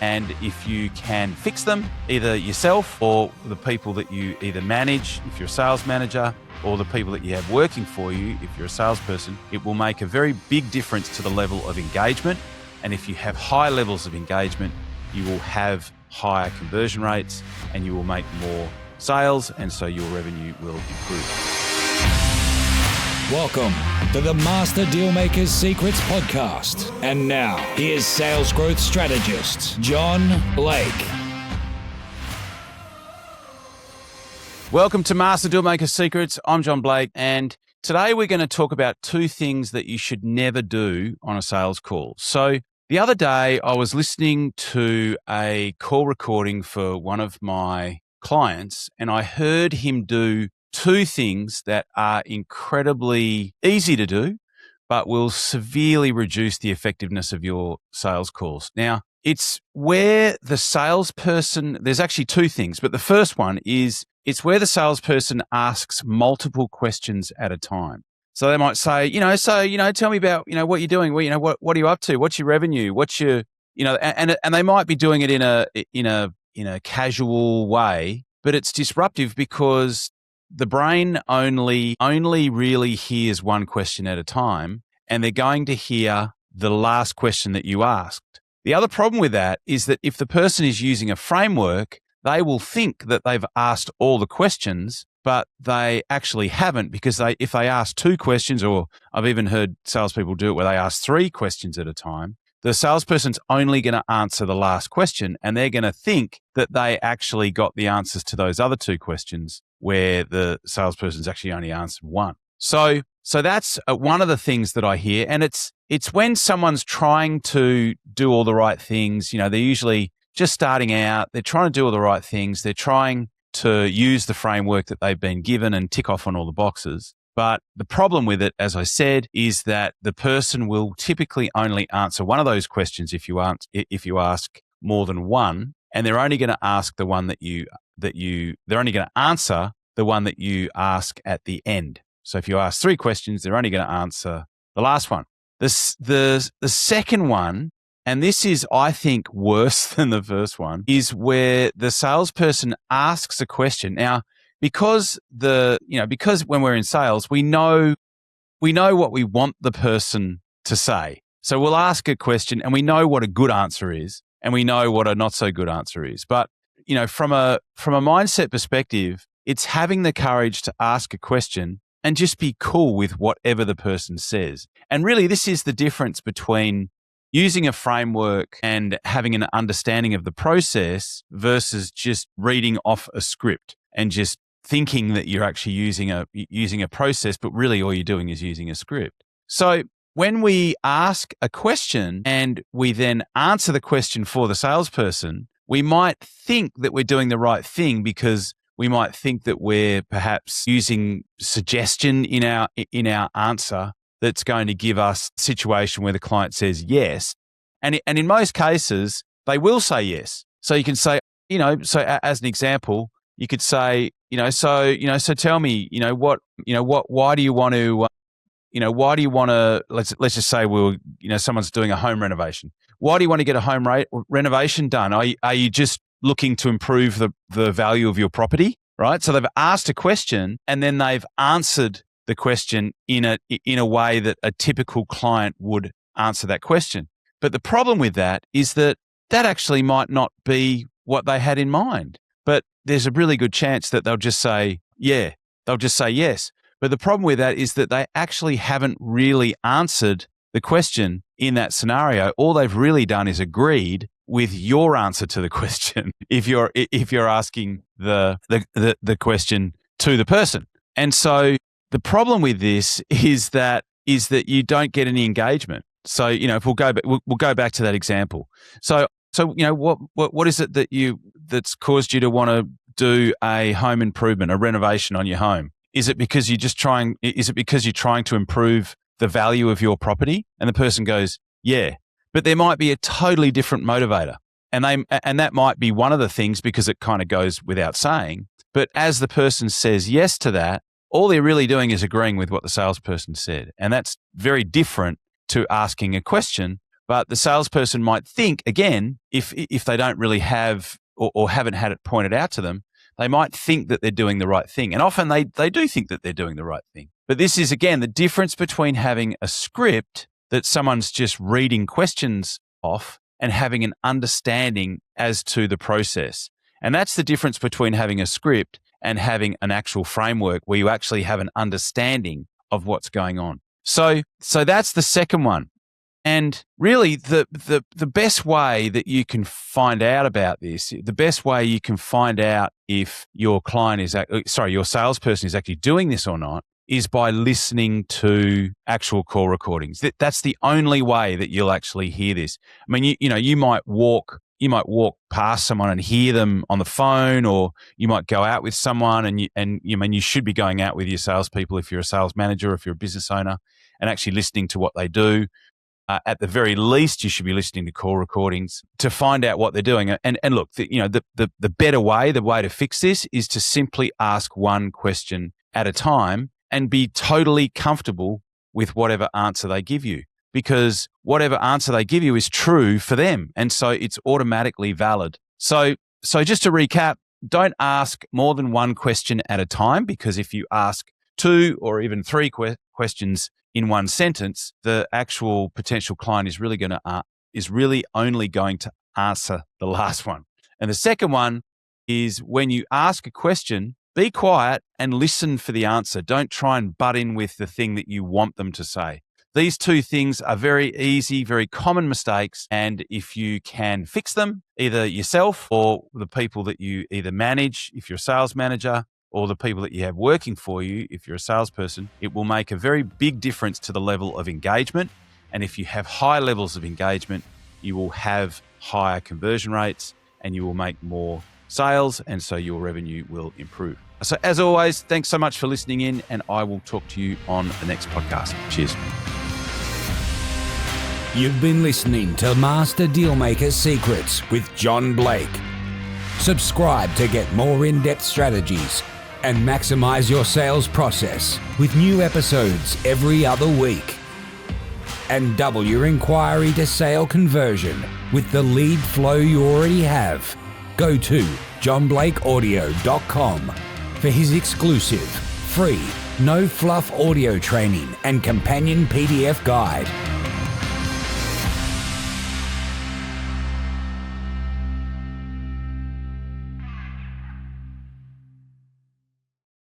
And if you can fix them, either yourself or the people that you either manage, if you're a sales manager, or the people that you have working for you, if you're a salesperson, it will make a very big difference to the level of engagement. And if you have high levels of engagement, you will have higher conversion rates and you will make more sales, and so your revenue will improve. Welcome to the Master Dealmaker's Secrets podcast. And now, here's sales growth strategist, John Blake. Welcome to Master Dealmaker's Secrets. I'm John Blake, and today we're going to talk about two things that you should never do on a sales call. So the other day, I was listening to a call recording for one of my clients, and I heard him do two things that are incredibly easy to do, but will severely reduce the effectiveness of your sales calls. Now, it's where the salesperson, there's actually two things, but the first one is it's where the salesperson asks multiple questions at a time. So they might say, tell me about, what you're doing. Well, what are you up to? What's your revenue? What's your, and they might be doing it in a casual way, but it's disruptive because the brain only really hears one question at a time, and they're going to hear the last question that you asked. The other problem with that is that if the person is using a framework, they will think that they've asked all the questions, but they actually haven't, because if they ask two questions, or I've even heard salespeople do it where they ask three questions at a time, the salesperson's only going to answer the last question, and they're going to think that they actually got the answers to those other two questions, where the salesperson's actually only answered one. So that's one of the things that I hear, and it's when someone's trying to do all the right things. They're usually just starting out. They're trying to do all the right things. They're trying to use the framework that they've been given and tick off on all the boxes. But the problem with it, as I said, is that the person will typically only answer one of those questions if you ask more than one, and they're only going to ask the one they're only going to answer the one that you ask at the end. So if you ask three questions, they're only going to answer the last one. The second one, and this is, I think, worse than the first one, is where the salesperson asks a question. Now, because when we're in sales, we know what we want the person to say. So we'll ask a question and we know what a good answer is, and we know what a not so good answer is. But, from a mindset perspective, it's having the courage to ask a question and just be cool with whatever the person says. And really, this is the difference between using a framework and having an understanding of the process versus just reading off a script and just thinking that you're actually using a process, but really all you're doing is using a script. So when we ask a question and we then answer the question for the salesperson, we might think that we're doing the right thing, because we might think that we're perhaps using suggestion in our answer that's going to give us a situation where the client says yes. And in most cases, they will say yes. So you can say, as an example, you could say, so tell me, why do you want to, let's just say someone's doing a home renovation. Why do you want to get a home renovation done? Are you just looking to improve the value of your property, right? So they've asked a question and then they've answered the question in a way that a typical client would answer that question. But the problem with that is that actually might not be what they had in mind. But there's a really good chance that they'll just say, yeah, they'll just say yes. But the problem with that is that they actually haven't really answered the question in that scenario. All they've really done is agreed with your answer to the question if you're asking the question to the person. And so the problem with this is that you don't get any engagement. So, if we'll go back to that example. So what is it that's caused you to want to do a home improvement, a renovation on your home? Is it because you're trying to improve the value of your property? And the person goes, yeah. But there might be a totally different motivator. And that might be one of the things, because it kind of goes without saying. But as the person says yes to that, all they're really doing is agreeing with what the salesperson said. And that's very different to asking a question But the salesperson might think, again, if they don't really have or haven't had it pointed out to them, they might think that they're doing the right thing. And often they do think that they're doing the right thing. But this is, again, the difference between having a script that someone's just reading questions off and having an understanding as to the process. And that's the difference between having a script and having an actual framework where you actually have an understanding of what's going on. So that's the second one. And really, the best way that you can find out about this, the best way you can find out if your your salesperson is actually doing this or not, is by listening to actual call recordings. That's the only way that you'll actually hear this. I mean, you might walk past someone and hear them on the phone, or you might go out with someone and you should be going out with your salespeople if you're a sales manager, if you're a business owner, and actually listening to what they do. At the very least, you should be listening to call recordings to find out what they're doing. And look, the better way, the way to fix this is to simply ask one question at a time and be totally comfortable with whatever answer they give you, because whatever answer they give you is true for them. And so it's automatically valid. So just to recap, don't ask more than one question at a time, because if you ask 2 or even 3 questions in one sentence, the actual potential client is really only going to answer the last one. And the second one is, when you ask a question, be quiet and listen for the answer. Don't try and butt in with the thing that you want them to say. These 2 things are very easy, very common mistakes. And if you can fix them, either yourself or the people that you either manage, if you're a sales manager, or the people that you have working for you, if you're a salesperson, it will make a very big difference to the level of engagement. And if you have high levels of engagement, you will have higher conversion rates and you will make more sales, and so your revenue will improve. So as always, thanks so much for listening in, and I will talk to you on the next podcast. Cheers. You've been listening to Master Dealmaker Secrets with John Blake. Subscribe to get more in-depth strategies and maximize your sales process with new episodes every other week. And double your inquiry to sale conversion with the lead flow you already have. Go to johnblakeaudio.com for his exclusive, free, no-fluff audio training and companion PDF guide.